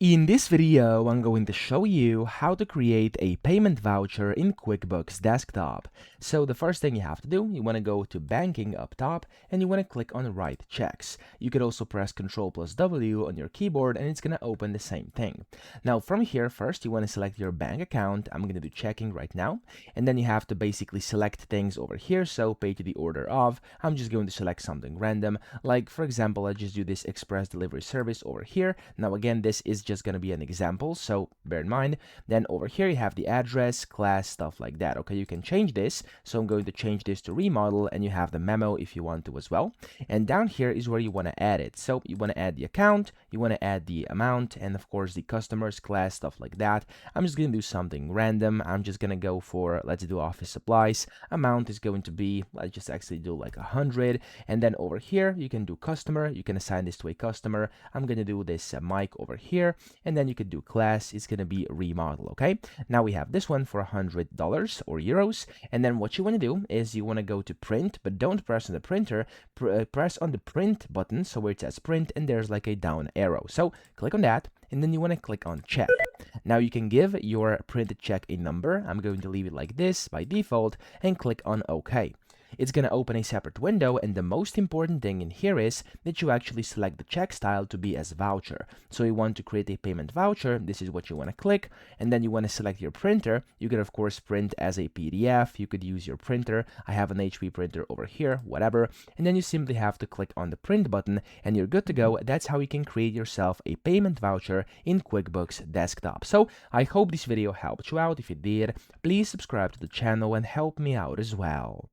In this video, I'm going to show you how to create a payment voucher in QuickBooks Desktop. So the first thing you have to do, you want to go to Banking up top and you want to click on Write Checks. You could also press Ctrl+W on your keyboard and it's going to open the same thing. Now from here, first you want to select your bank account. I'm going to do checking right now. And then you have to basically select things over here. So pay to the order of, I'm just going to select something random. Like for example, I just do this express delivery service over here. Now again, this is just going to be an example, so bear in mind. Then over here you have the address, class, stuff like that. Okay, you can change this, so I'm going to change this to remodel, and you have the memo if you want to as well. And down here is where you want to add it. So you want to add the account, you want to add the amount, and of course the customers, class, stuff like that. I'm just going to do something random. I'm just going to go for, let's do office supplies. Amount is going to be, let's just actually do like 100. And then over here you can do customer, you can assign this to a customer. I'm going to do this mic over here, and then you could do class, it's going to be remodel. Okay, now we have this one for $100 or euros. And then what you want to do is you want to go to print, but don't press on the printer, press on the print button, so where it says print and there's like a down arrow, so click on that, and then you want to click on check. Now you can give your printed check a number. I'm going to leave it like this by default and click on OK. It's going to open a separate window, and the most important thing in here is that you actually select the check style to be as voucher. So you want to create a payment voucher, this is what you want to click, and then you want to select your printer. You can of course print as a PDF, you could use your printer. I have an HP printer over here, whatever, and then you simply have to click on the print button and you're good to go. That's how you can create yourself a payment voucher in QuickBooks Desktop. So I hope this video helped you out. If it did, please subscribe to the channel and help me out as well.